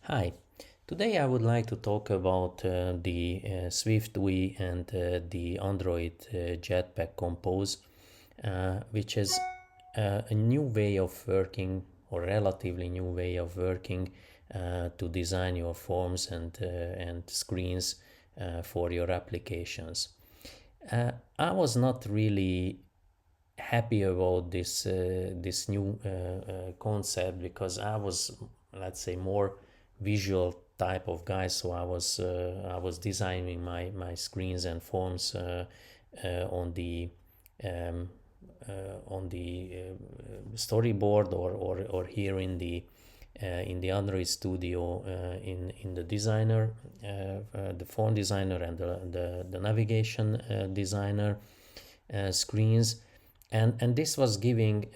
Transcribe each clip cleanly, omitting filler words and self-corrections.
Hi, today I would like to talk about the SwiftUI and the Android Jetpack Compose, which is a new way of working, or relatively new way of working, to design your forms and screens for your applications. I was not really happy about this new concept because I was, let's say, more visual type of guy. So I was designing my screens and forms on the um, storyboard or here in the Android Studio in the designer, the form designer and the navigation designer screens, and this was giving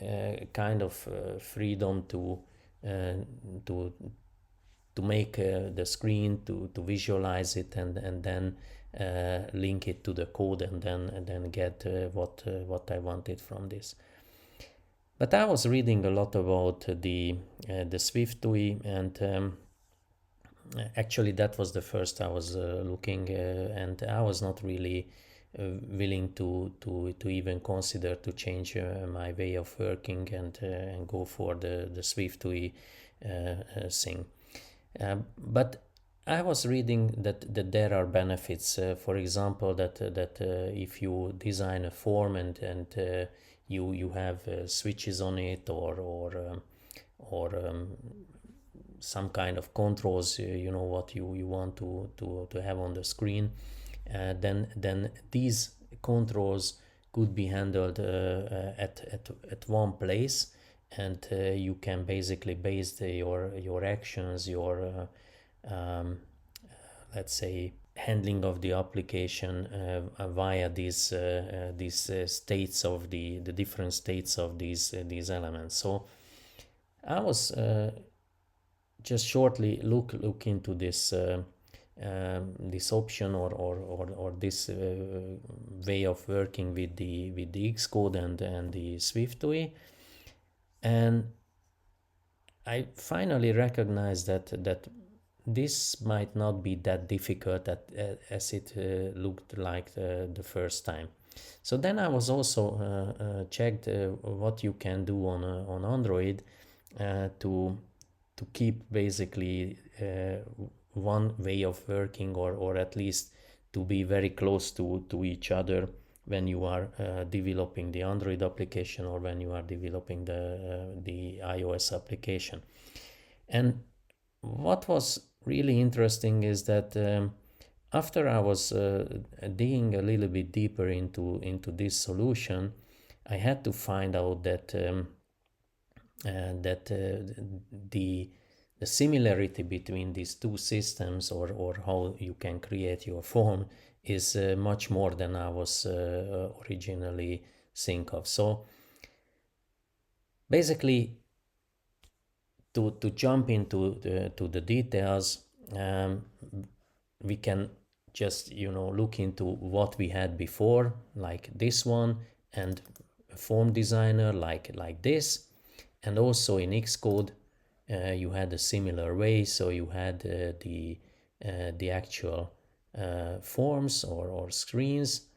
kind of freedom uh, to to make the screen to visualize it and then link it to the code and then get what I wanted from this. But I was reading a lot about the SwiftUI, and actually that was the first I was looking, and I was not really willing to even consider to change my way of working and go for the SwiftUI thing. But I was reading that there are benefits. For example, that if you design a form and you have switches on it or some kind of controls, you know what you want to have on the screen, then these controls could be handled at one place, and you can basically base your actions, your let's say handling of the application via these states of the different states of these elements. So I was just shortly look into this option or this way of working with the Xcode and the SwiftUI, and I finally recognized that this might not be that difficult as it looked like the first time. So then I was also checked what you can do on Android to keep basically one way of working, or at least to be very close to each other when you are developing the Android application or when you are developing the iOS application. And what was really interesting is that after I was digging a little bit deeper into this solution, I had to find out that the similarity between these two systems, or how you can create your form, is much more than I was originally think of. So basically, to jump into the details, we can just look into what we had before, like this one, and a form designer like this, and also in Xcode you had a similar way. So you had the actual forms or screens,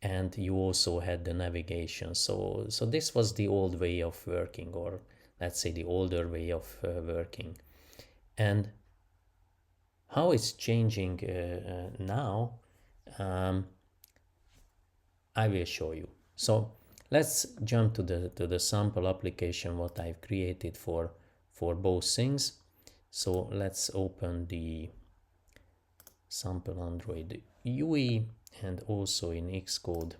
and you also had the navigation. So this was the old way of working, or let's say the older way of working. And how it's changing now, um, I will show you. So let's jump to the sample application what I've created for both things. So let's open the sample Android UI, and also in Xcode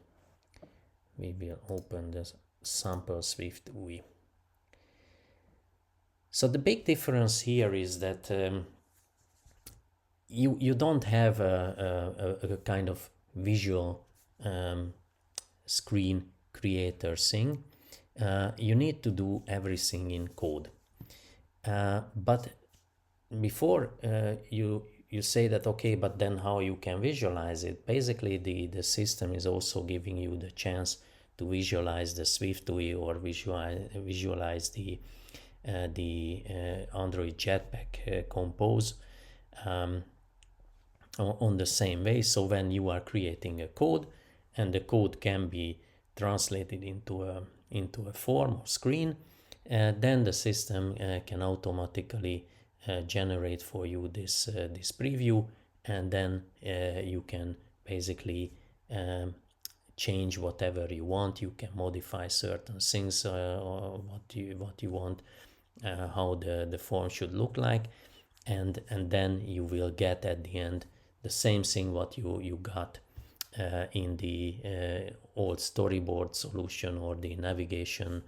we will open the sample Swift UI. So the big difference here is that you don't have a kind of visual screen creator thing. You need to do everything in code. But before you say that, okay, but then how you can visualize it? Basically, the system is also giving you the chance to visualize the SwiftUI or visualize the Android Jetpack Compose on the same way. So when you are creating a code and the code can be translated into a form or screen, then the system can automatically generate for you this preview, and then you can basically change whatever you want. You can modify certain things, or what you want, how the form should look like, and then you will get at the end the same thing what you got in the old storyboard solution, or the navigation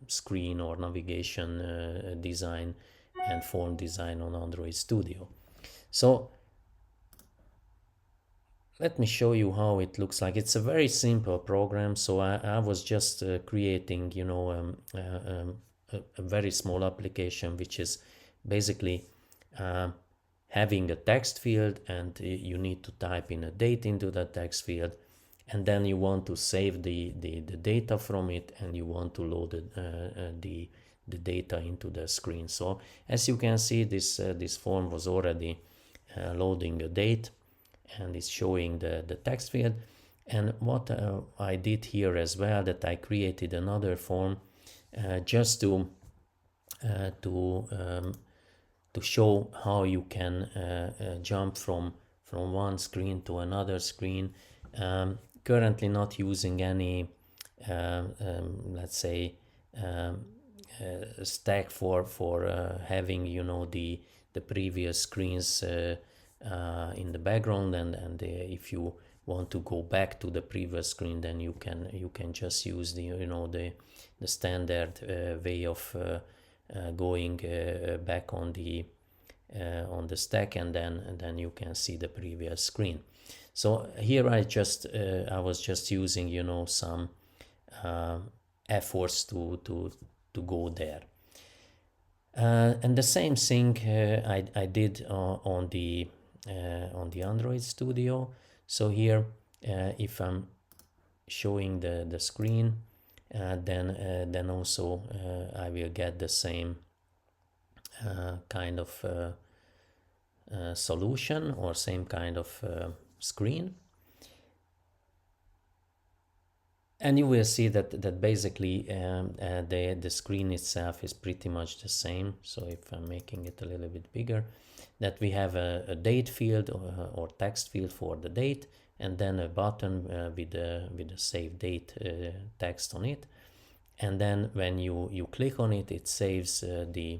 screen, or navigation design and form design on Android Studio. So let me show you how it looks like. It's a very simple program. So I was just creating, a very small application, which is basically having a text field, and you need to type in a date into that text field, and then you want to save the data from it, and you want to load the data into the screen. So as you can see, this form was already loading a date, and it's showing the text field. And what I did here as well, that I created another form just to show how you can jump from one screen to another screen. Currently not using any let's say stack for having the previous screens in the background, and if you want to go back to the previous screen, then you can just use the standard way of going back on the stack, and then you can see the previous screen. So here I was just using some efforts to go there, and the same thing I did on the Android Studio. So here if I'm showing the screen, then also I will get the same kind of solution, or same kind of screen. And you will see that basically the screen itself is pretty much the same. So if I'm making it a little bit bigger, that we have a date field or text field for the date, and then a button with the save date text on it. And then when you click on it, it saves the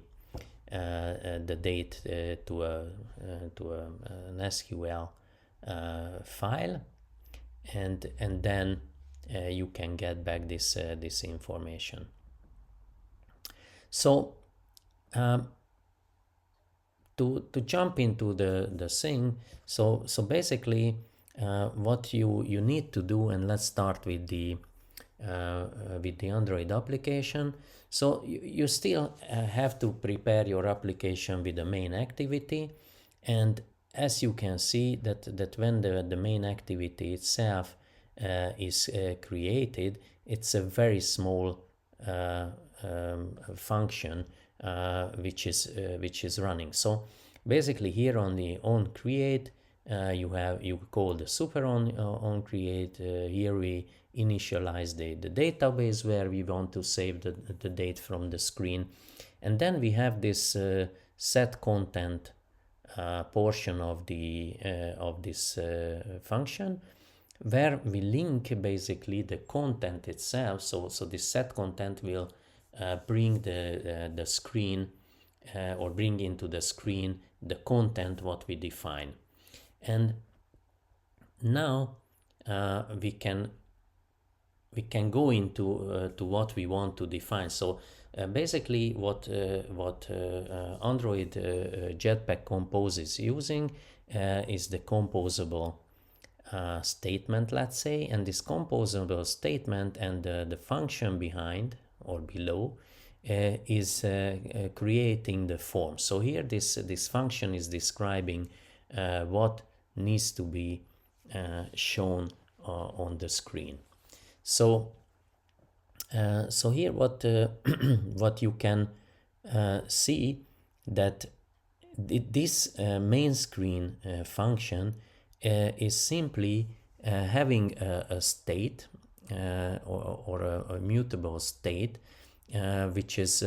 date to an SQL file, and then you can get back this information. So to jump into the thing, so basically what you need to do, and let's start with the Android application. So you still have to prepare your application with the main activity, and as you can see that when the main activity itself is created, it's a very small function which is running. So basically here on the on create, you call the super on create. Here we initialize the database where we want to save the date from the screen, and then we have this set content portion of this function, where we link basically the content itself. So this set content will bring the screen or bring into the screen the content what we define. And now we can go into to what we want to define. So basically what Android Jetpack Compose is using is the composable statement, let's say, and this composable statement and the function behind or below is creating the form. So here this function is describing what needs to be shown on the screen. So So here what you can see that this main screen function is simply having a state or a mutable state which is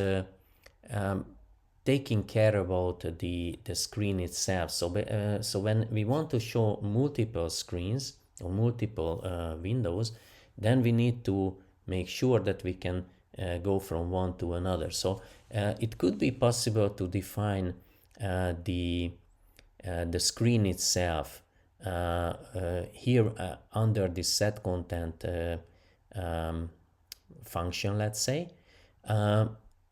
taking care about the screen itself. So when we want to show multiple screens or multiple windows, then we need to make sure that we can go from one to another. So it could be possible to define the screen itself here under the set content function, let's say.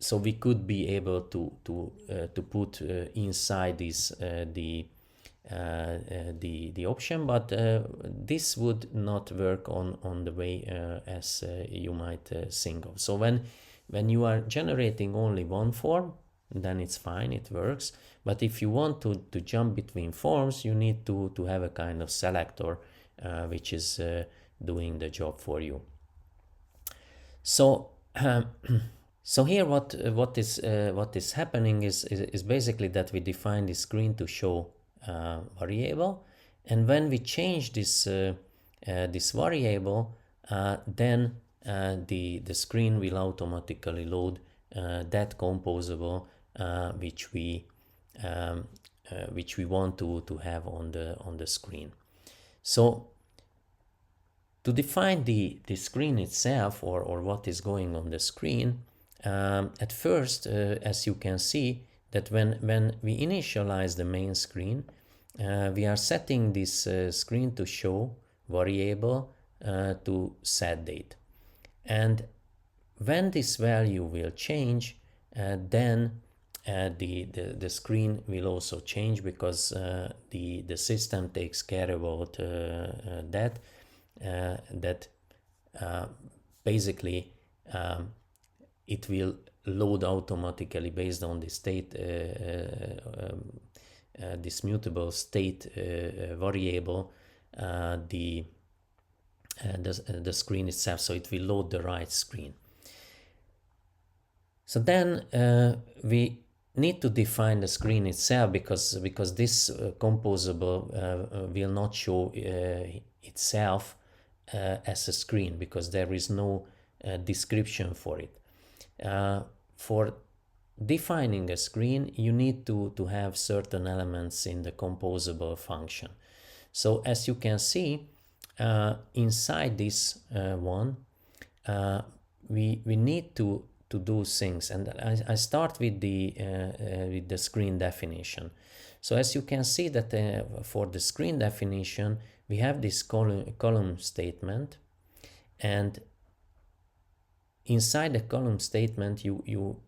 So we could be able to put inside this the option, but this would not work on the way as you might think of. So when you are generating only one form, then it's fine, it works. But if you want to jump between forms, you need to have a kind of selector which is doing the job for you. So so here what is happening is basically that we define the screen to show variable, and when we change this this variable, then the screen will automatically load that composable which we want to have on the screen. So to define the screen itself, or what is going on the screen, at first, as you can see, that when we initialize the main screen, we are setting this screen to show variable to set date. And when this value will change, then the screen will also change, because the system takes care about that basically it will load automatically based on the state, this mutable state variable, the screen itself. So it will load the right screen. So then we need to define the screen itself, because this composable will not show itself as a screen, because there is no description for it. For defining a screen, you need to have certain elements in the composable function. So as you can see, inside this one, we need to do things, and I start with the screen definition. So as you can see that for the screen definition, we have this column statement, and inside the column statement you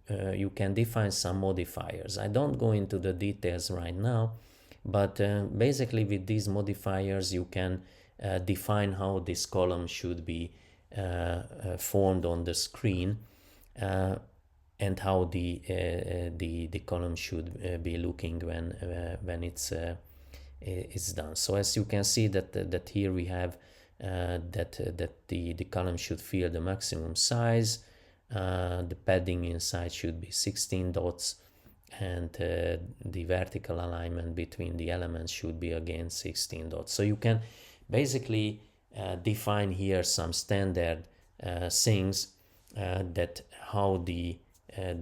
can define some modifiers. I don't go into the details right now, but basically with these modifiers you can define how this column should be formed on the screen, and how the column should be looking when it's done. So as you can see that here we have that the column should fill the maximum size, the padding inside should be 16 dots, and the vertical alignment between the elements should be again 16 dots. So you can basically define here some standard things that how the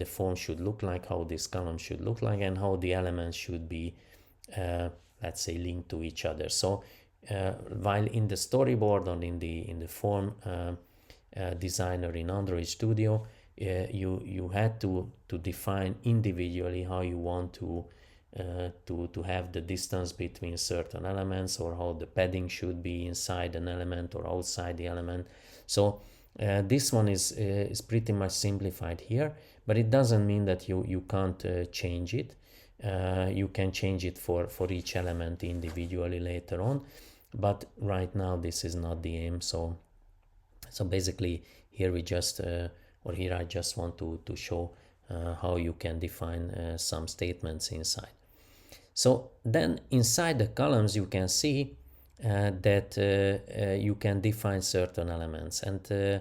form should look like, how this column should look like, and how the elements should be let's say linked to each other. So while in the storyboard or in the form designer in Android Studio, you had to define individually how you want to have the distance between certain elements, or how the padding should be inside an element or outside the element. So this one is pretty much simplified here, but it doesn't mean that you can't change it. You can change it for each element individually later on, but right now this is not the aim. So basically here we just or here I just want to show how you can define some statements inside. So then inside the columns you can see that you can define certain elements, and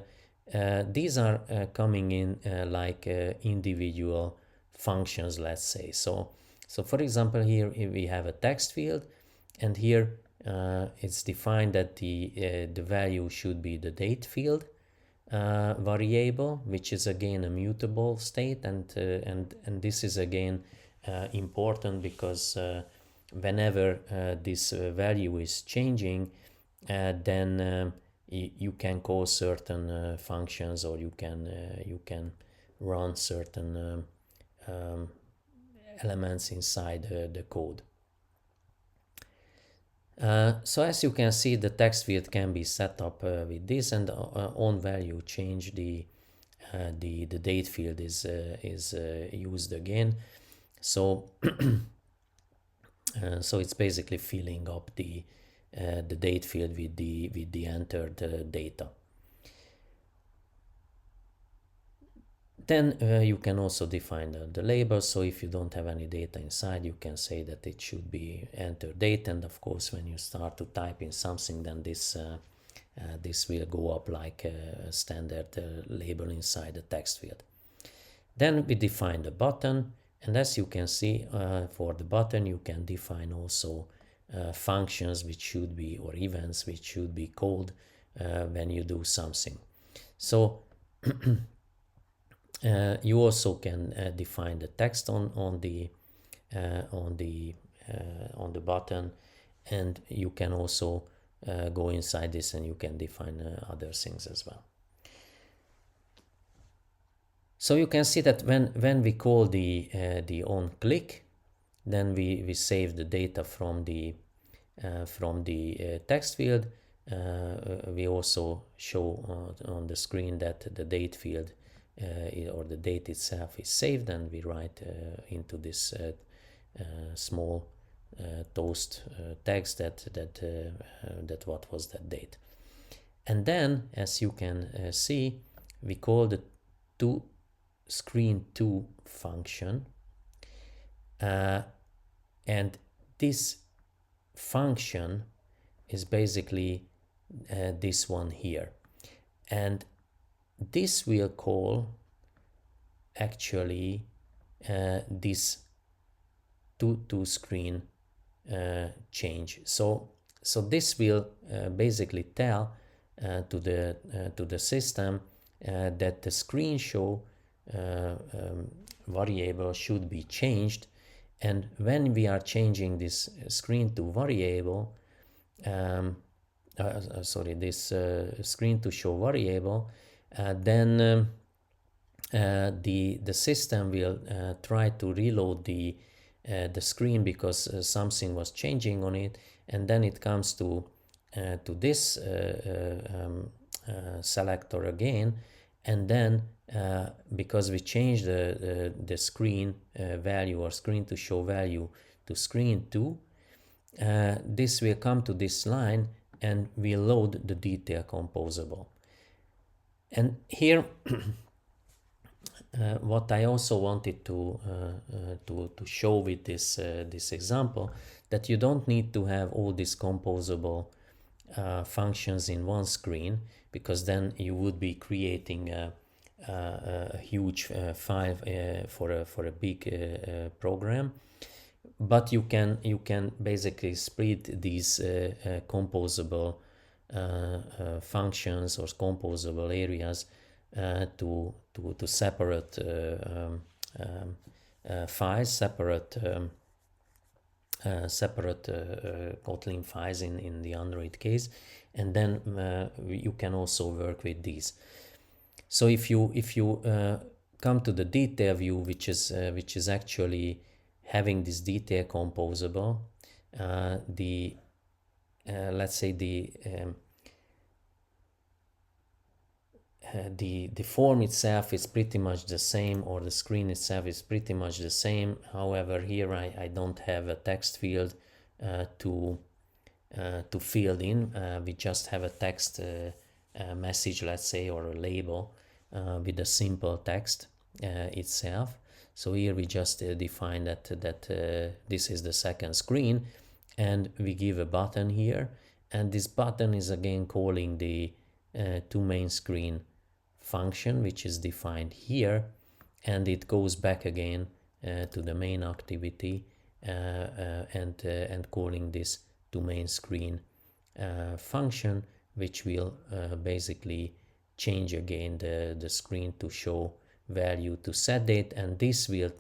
These are coming in like individual functions, let's say. So for example, here we have a text field, and here it's defined that the value should be the date field variable, which is again a mutable state, and this is again important because whenever this value is changing, then you can call certain functions, or you can run certain elements inside the code. So as you can see, the text field can be set up with this, and on value change, the date field is used again. So so it's basically filling up the date field with the entered data. Then you can also define the label. So if you don't have any data inside, you can say that it should be enter date. And of course, when you start to type in something, then this will go up like a standard label inside the text field. Then we define the button. And as you can see, for the button, you can define also functions which should be, or events which should be called when you do something. So you also can define the text on the button, and you can also go inside this and you can define other things as well. So you can see that when we call the on click, then we save the data from the text field. We also show on the screen that the date field or the date itself is saved, and we write into this small toast text that what was that date. And then, as you can see, we call the screen2 function, and this function is basically this one here, and this will call actually this to screen change. So this will basically tell to the system that the screen show variable should be changed, and when we are changing this screen to variable, this screen to show variable, then the system will try to reload the screen because something was changing on it, and then it comes to this selector again, and then because we changed the screen value, or screen to show value, to screen2, this will come to this line and will load the detail composable. And here what I also wanted to show with this example, that you don't need to have all these composable functions in one screen, because then you would be creating a huge file for a big program. But you can basically split these composable functions or composable areas to separate files, separate Kotlin files in the Android case, and then you can also work with these. So if you come to the detail view, which is actually having this detail composable, let's say the form itself is pretty much the same, or the screen itself is pretty much the same. However, here I don't have a text field to fill in. We just have a text message, let's say, or a label with a simple text itself. So here we just define that this is the second screen, and we give a button here, and this button is again calling the to main screen function which is defined here, and it goes back again to the main activity and calling this to main screen function, which will basically change again the screen to show value to set date, and this will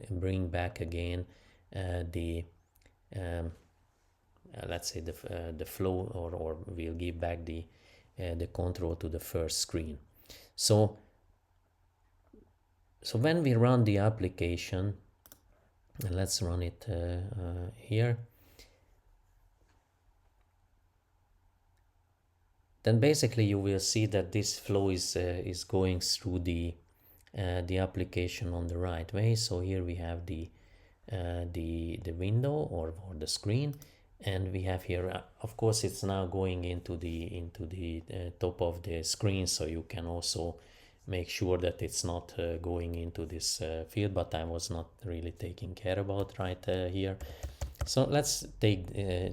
bring back again the let's say the flow, or we'll give back the control to the first screen. So when we run the application, and let's run it here, then basically you will see that this flow is going through the application on the right way. So here we have the window or the screen, and we have here of course it's now going into the top of the screen, so you can also make sure that it's not going into this field, but I was not really taking care about right here. So let's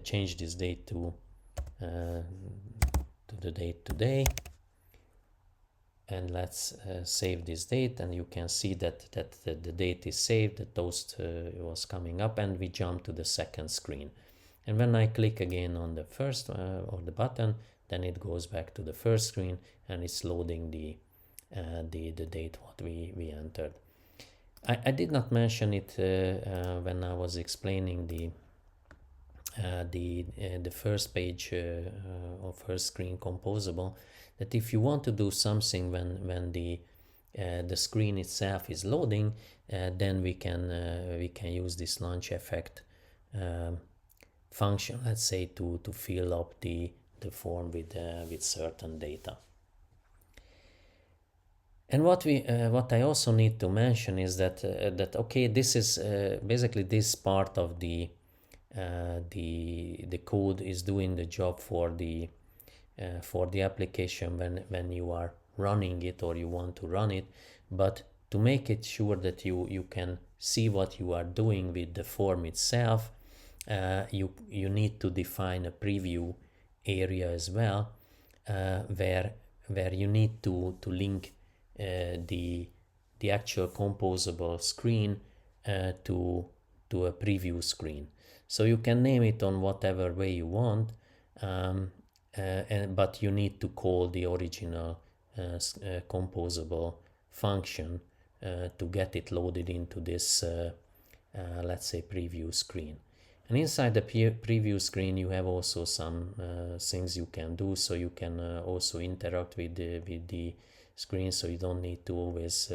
change this date to the date today, and let's save this date, and you can see that the date is saved, the toast was coming up, and we jump to the second screen. And when I click again on the first or the button, then it goes back to the first screen, and it's loading the date what we entered. I did not mention it when I was explaining the first page or first screen composable, that if you want to do something when the screen itself is loading, then we can use this launch effect function, let's say, to fill up the form with certain data. And what I also need to mention is that okay, this is basically this part of the code is doing the job for the application when you are running it or you want to run it, but to make it sure that you can see what you are doing with the form itself, you need to define a preview area as well, where you need to link the actual composable screen to a preview screen. So you can name it on whatever way you want, but you need to call the original composable function to get it loaded into this let's say preview screen. And inside the preview screen you have also some things you can do. So you can also interact with the screen, so you don't need to always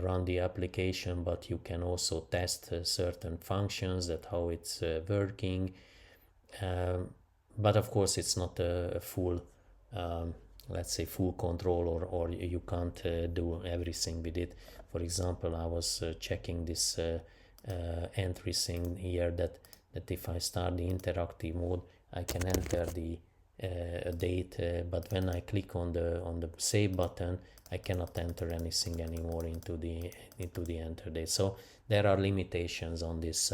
run the application, but you can also test certain functions, that how it's working, but of course it's not a full let's say full control, or you can't do everything with it. For example, I was checking this entry thing here, that if I start the interactive mode, I can enter the date, but when I click on the save button, I cannot enter anything anymore into the enter date. So there are limitations on this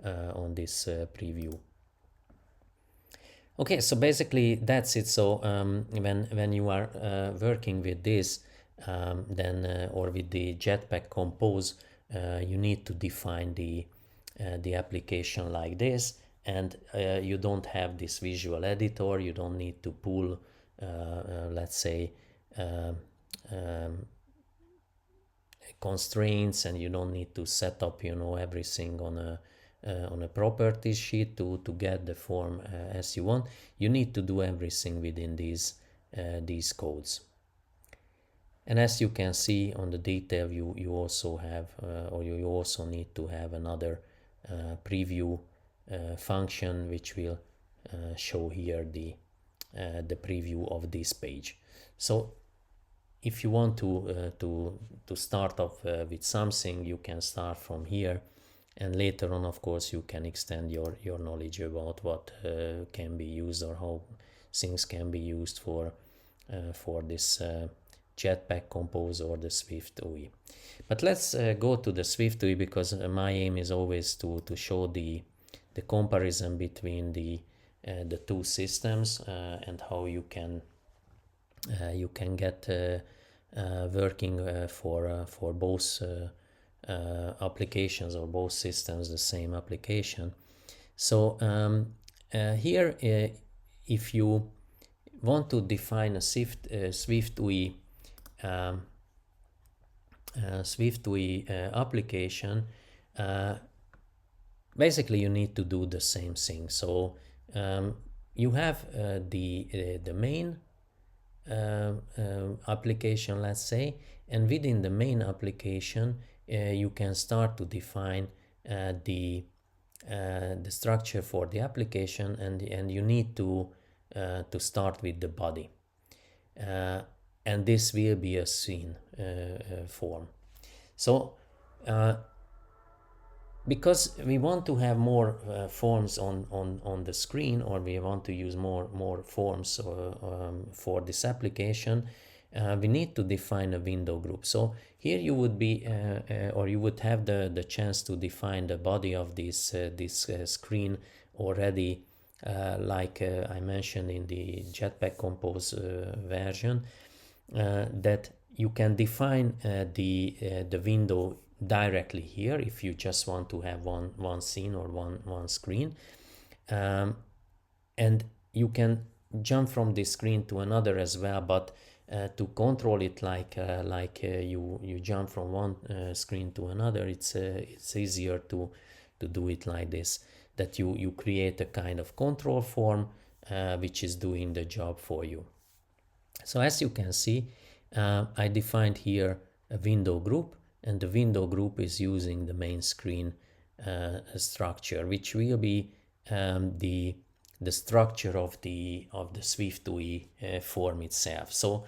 preview. Okay, so basically that's it. So when you are working with this, then or with the Jetpack Compose, you need to define the application like this, and you don't have this visual editor. You don't need to pull let's say constraints, and you don't need to set up everything on a properties sheet to get the form as you want. You need to do everything within these codes. And as you can see on the detail, you also have or you also need to have another preview function, which will show here the preview of this page. So if you want to start off with something, you can start from here, and later on, of course, you can extend your knowledge about what can be used, or how things can be used for this Jetpack Compose or the SwiftUI. But let's go to the SwiftUI, because my aim is always to show the comparison between the two systems, and how you can you can get working for both applications or both systems, the same application. So here, if you want to define a SwiftUI application, basically you need to do the same thing. So you have the main application, let's say, and within the main application you can start to define the structure for the application, and you need to start with the body, and this will be a scene form. So because we want to have more forms on the screen, or we want to use more forms for this application, we need to define a window group. So here you would be or you would have the chance to define the body of this screen already, like I mentioned in the Jetpack Compose version, that you can define the window directly here if you just want to have one scene or one screen, and you can jump from this screen to another as well, but to control it like you jump from one screen to another, it's easier to do it like this, that you create a kind of control form which is doing the job for you. So as you can see, I defined here a window group, and the window group is using the main screen structure, which will be the structure of the SwiftUI form itself. So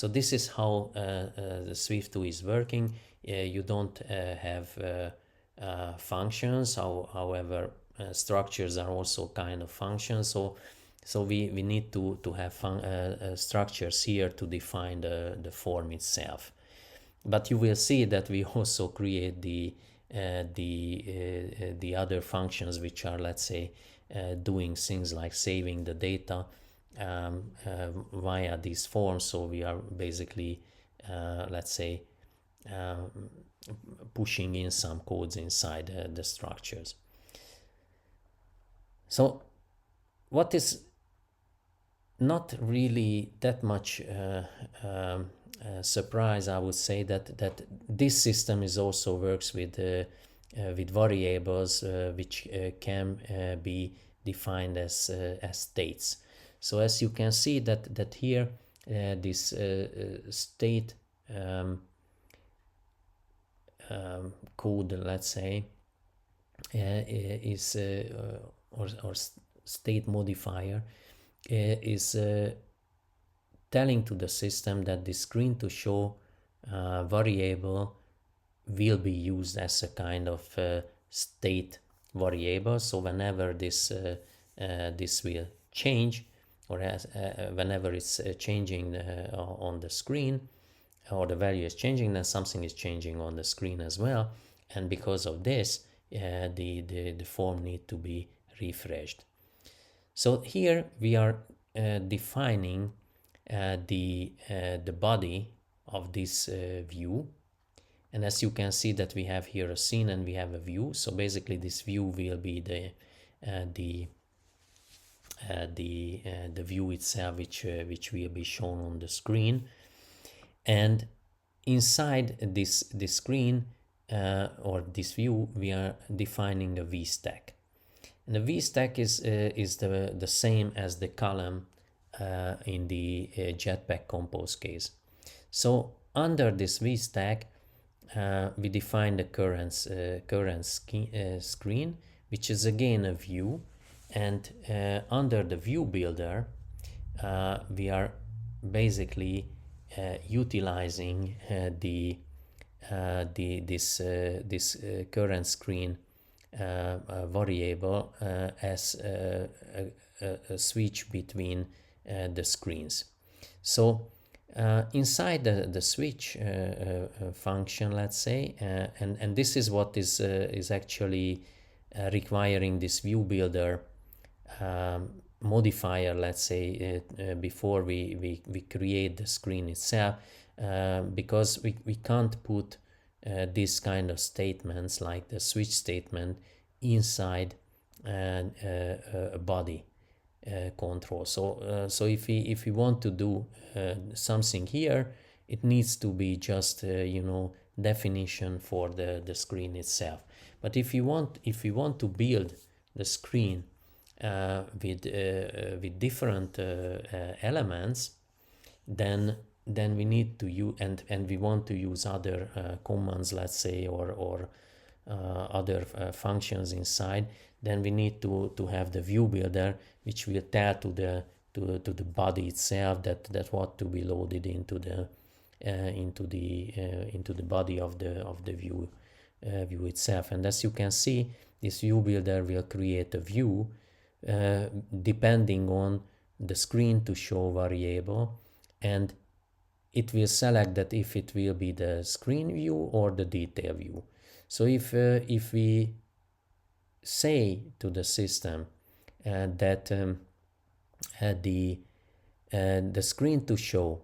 this is how the SwiftUI is working. You don't have functions, however structures are also kind of functions. So we need to have structures here to define the form itself. But you will see that we also create the other functions, which are, let's say, doing things like saving the data via these forms. So we are basically, let's say, pushing in some codes inside the structures. So what is not really that much surprise, I would say, that this system is also works with variables which can be defined as states. So as you can see that here this state code, let's say, is or state modifier is telling to the system that the screen to show variable will be used as a kind of state variable. So whenever this will change, or whenever it's changing on the screen, or the value is changing, then something is changing on the screen as well, and because of this the form need to be refreshed. So here we are defining the body of this view, and as you can see that we have here a scene and we have a view. So basically this view will be the view itself, which will be shown on the screen, and inside this screen or this view we are defining a VStack, and the VStack is the same as the column in the Jetpack Compose case. So under this VStack we define the current screen, which is again a view, and under the view builder we are basically utilizing this current screen variable as a switch between the screens. So inside the switch function, let's say, and this is what is actually requiring this view builder modifier, let's say, before we create the screen itself, because we can't put this kind of statements like the switch statement inside a body control. So if we want to do something here, it needs to be just definition for the screen itself. But if you want to build the screen with different elements, then we need to use and we want to use other commands, let's say, or other functions inside, then we need to have the view builder, which will tell to the body itself that what to be loaded into the body of the view itself. And as you can see, this view builder will create a view depending on the screen to show variable, and it will select that if it will be the screen view or the detail view. So if we say to the system that the screen to show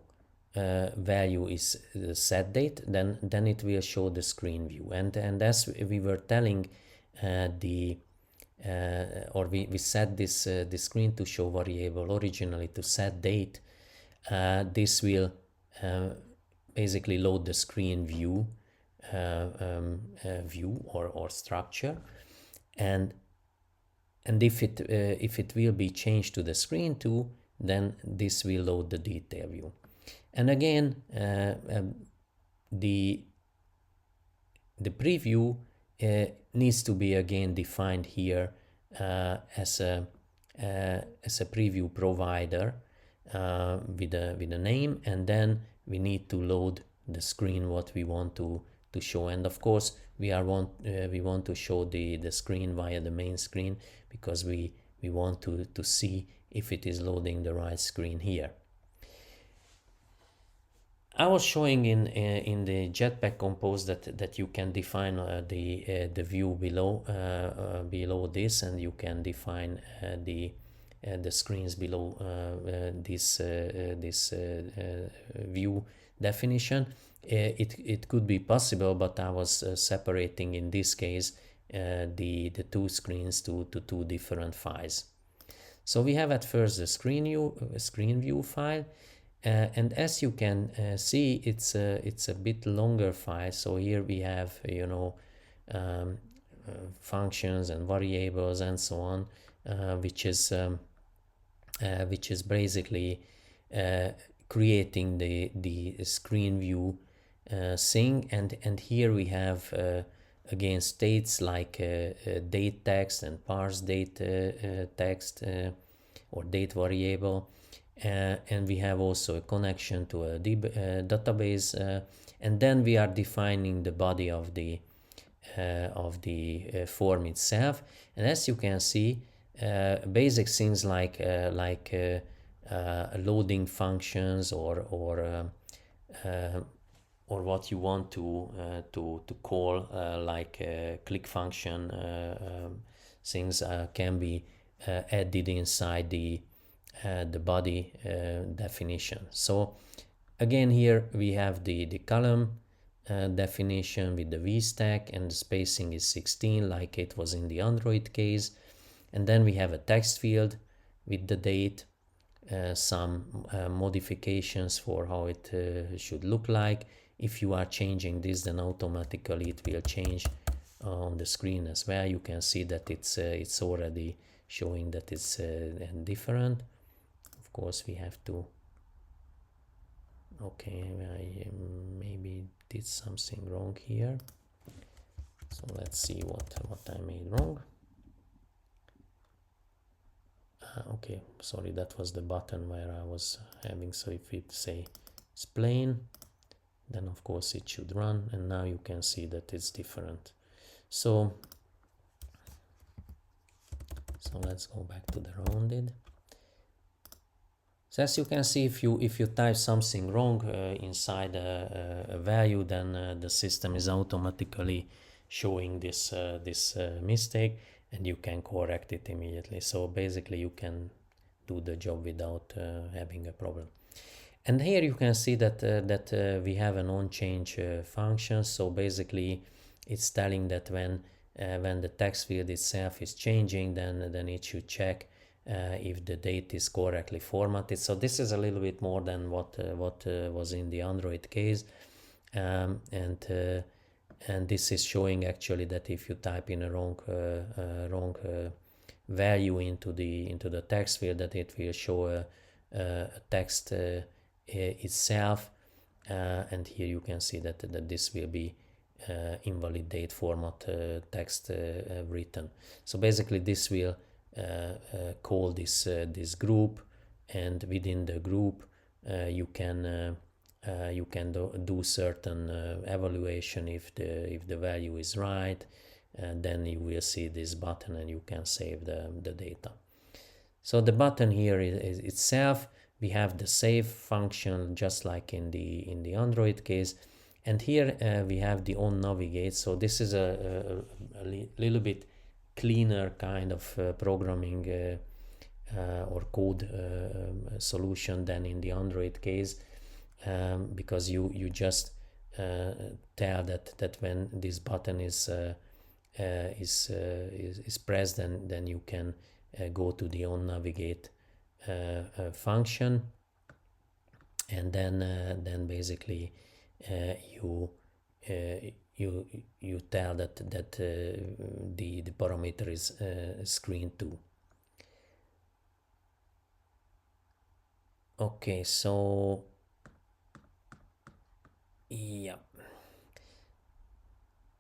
value is the set date, then it will show the screen view. And as we were telling we set this screen to show variable originally to set date. This will basically load the screen view or structure, and if it will be changed to the screen to, then this will load the detail view. And again, the preview needs to be again defined here as a preview provider with a name, and then we need to load the screen what we want to show. And of course we want to show the screen via the main screen, because we want to see if it is loading the right screen here. I was showing in the Jetpack Compose that you can define the view below this, and you can define the screens below this view definition. It could be possible, but I was separating in this case the two screens to two different files. So we have at first the screen view file. And as you can see, it's a bit longer file. So here we have functions and variables and so on, which is basically creating the screen view thing. And here we have again states like date text and parse date text or date variable. And we have also a connection to a database, and then we are defining the body of the form itself. And as you can see, basic things like loading functions or what you want to call like click function things can be added inside the body definition. So again, here we have the column definition with the v-stack, and the spacing is 16 like it was in the Android case. And then we have a text field with the date, some modifications for how it should look like. If you are changing this, then automatically it will change on the screen as well. You can see that it's already showing that it's different. Of course we have to, okay, I maybe did something wrong here, so let's see what I made wrong. Okay, sorry, that was the button where I was having. So if it say it's plain, then of course it should run, and now you can see that it's different. So let's go back to the rounded. So as you can see, if you type something wrong inside a value, then the system is automatically showing this mistake, and you can correct it immediately. So basically you can do the job without having a problem. And here you can see that we have an onChange function. So basically, it's telling that when the text field itself is changing, then it should check if the date is correctly formatted. So this is a little bit more than what was in the Android case, and this is showing actually that if you type in a wrong value into the text field, that it will show a text itself, and here you can see that this will be invalid date format text written. So basically this will call this group, and within the group you can do certain evaluation. If the value is right, and then you will see this button and you can save the data. So the button here is itself, we have the save function just like in the Android case, and here we have the on navigate. So this is a little bit cleaner kind of programming or code solution than in the Android case, because you just tell that when this button is pressed, then you can go to the on navigate function, and then basically you tell that the parameter is screen 2. Okay, so yeah.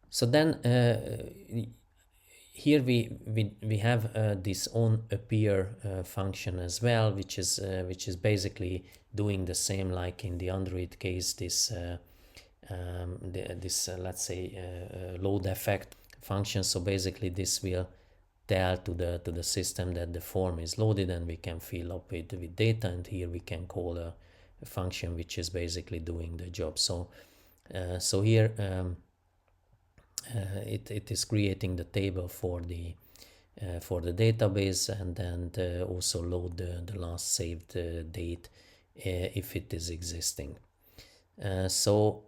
So then here we have this on appear function as well, which is basically doing the same like in the Android case. This let's say load effect function. So basically this will tell to the system that the form is loaded and we can fill up with data, and here we can call a function which is basically doing the job. So so here it is creating the table for the database, and then also load the last saved date if it is existing. So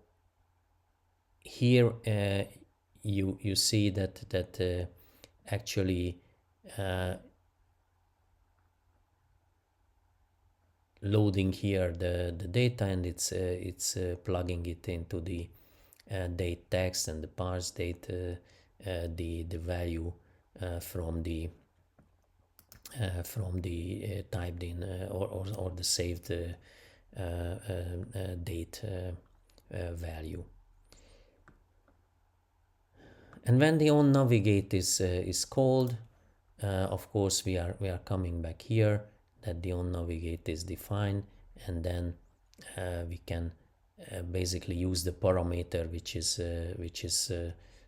here you see that actually loading here the data, and it's plugging it into the date text and the parse date, the value from the typed in or the saved date value. And when the on navigate is called, of course we are coming back here that the on navigate is defined, and then we can basically use the parameter which is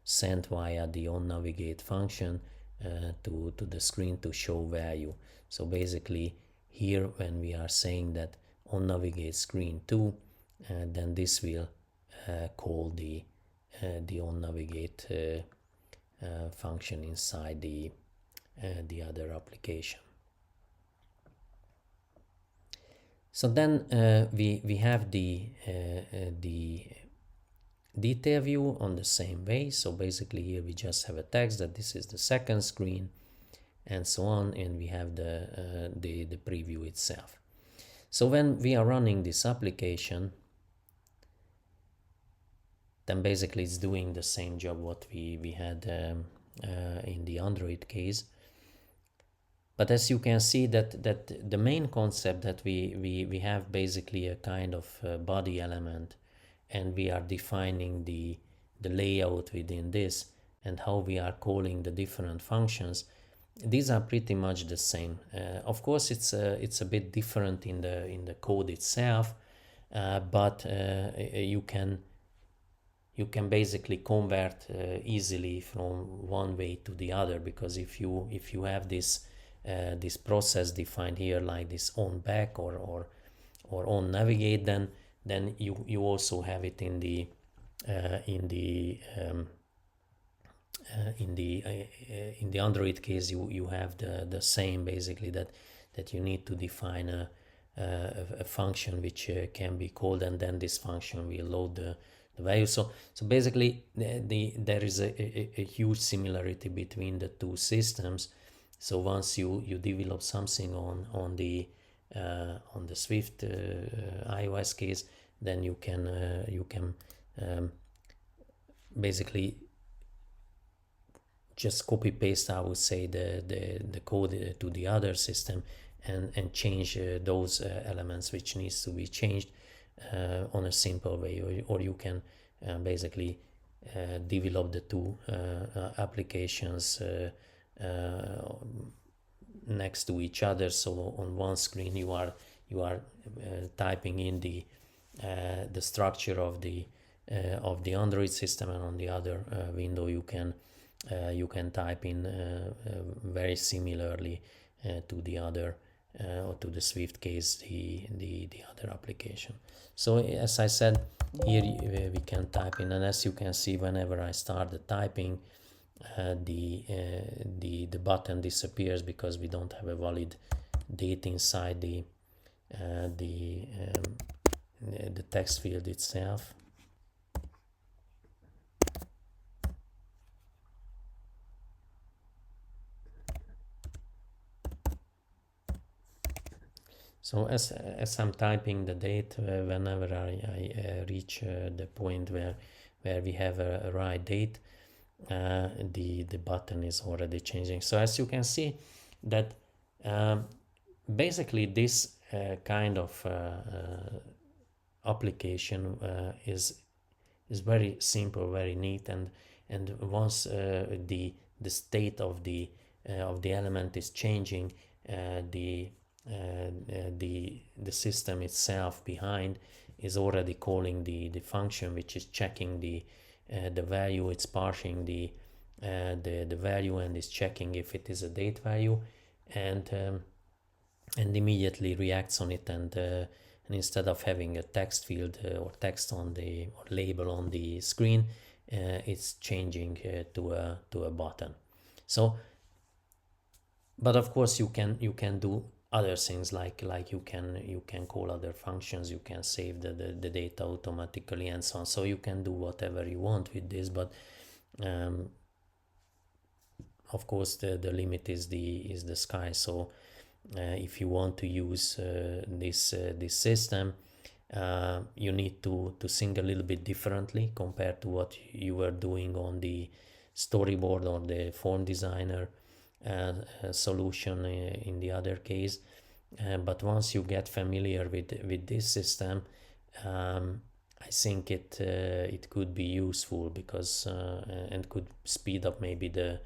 sent via the on navigate function to the screen to show value. So basically here when we are saying that on navigate screen 2, then this will call the on navigate function inside the other application. So then we have the detail view on the same way. So basically here we just have a text that this is the second screen, and so on, and we have the preview itself. So when we are running this application, then basically it's doing the same job what we had in the Android case. But as you can see that the main concept that we have basically a kind of body element, and we are defining the layout within this and how we are calling the different functions. These are pretty much the same. Of course, it's a bit different in the code itself, but you can basically convert easly from one way to the other, because if you have this process defined here like this on back or on navigate, then you also have it in the Android case. You have the same, basically, that that you need to define a function which can be called, and then this function will load the value. So basically there is a huge similarity between the two systems. So once you develop something on the Swift iOS case, then you can basically just copy paste, I would say, the code to the other system, and change those elements which needs to be changed on a simple way, or you can basically develop the two applications next to each other. So on one screen you are typing in the structure of the Android system, and on the other window you can type in very similarly to the other or to the Swift case the other application. So as I said, here we can type in, and as you can see, whenever I start the typing, the button disappears because we don't have a valid date inside the text field itself. So as I'm typing the date, whenever I reach the point where we have a right date, the button is already changing. So as you can see, that basically this kind of application is very simple, very neat, and once the state of the element is changing, the system itself behind is already calling the function which is checking the value. It's parsing the value and is checking if it is a date value, and immediately reacts on it, and instead of having a text field or text on the or label on the screen, it's changing to a button. So, but of course you can do other things, like you can call other functions, you can save the data automatically and so on. So you can do whatever you want with this, but of course the limit is the sky. So if you want to use this system, you need to think a little bit differently compared to what you were doing on the storyboard or the form designer solution in the other case. But once you get familiar with this system, I think it could be useful, because and could speed up maybe the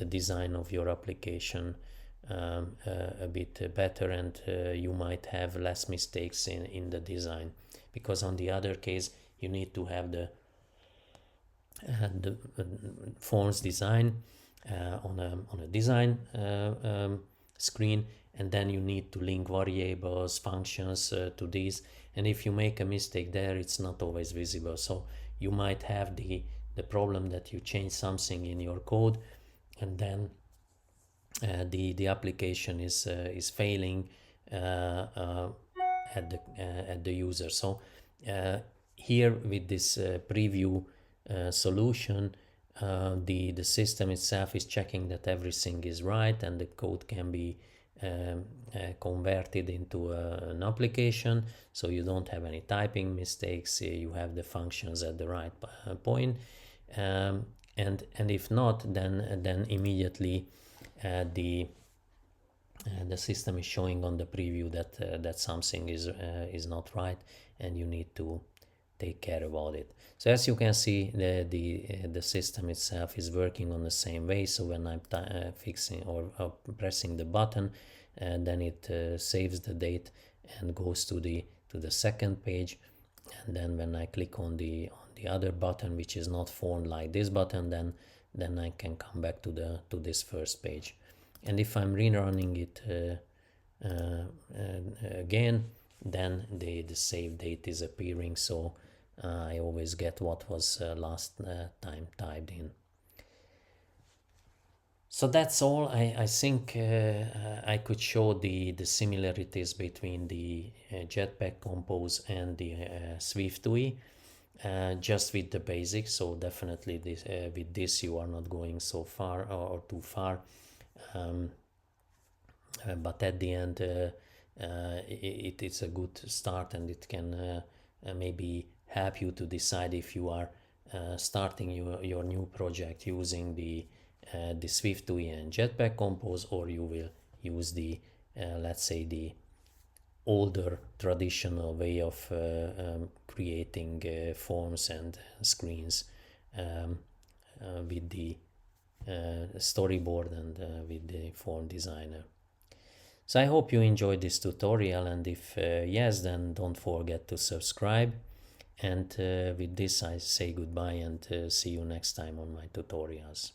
design of your application a bit better, and you might have less mistakes in the design, because on the other case you need to have the forms design on a design screen, and then you need to link variables, functions to these, and if you make a mistake there, it's not always visible. So you might have the problem that you change something in your code, and then the application is failing at the user. So here with this preview solution, the system itself is checking that everything is right, and the code can be converted into an application, so you don't have any typing mistakes. You have the functions at the right point, and if not, then immediately the system is showing on the preview that something is not right, and you need to take care about it. So as you can see, the system itself is working on the same way. So when I'm fixing or pressing the button, then it saves the date and goes to the second page, and then when I click on the other button, which is not formed like this button, then I can come back to this first page. And if I'm rerunning it again, then the save date is appearing, so I always get what was last time typed in. So that's all. I think I could show the similarities between the Jetpack Compose and the SwiftUI, just with the basics. So definitely this, with this you are not going so far or too far. Um, but at the end, it is a good start, and it can maybe help you to decide if you are starting your new project using the SwiftUI and Jetpack Compose, or you will use the let's say the older traditional way of creating forms and screens, um, with the storyboard and with the form designer. So I hope you enjoyed this tutorial, and if yes, then don't forget to subscribe. And with this I say goodbye, and see you next time on my tutorials.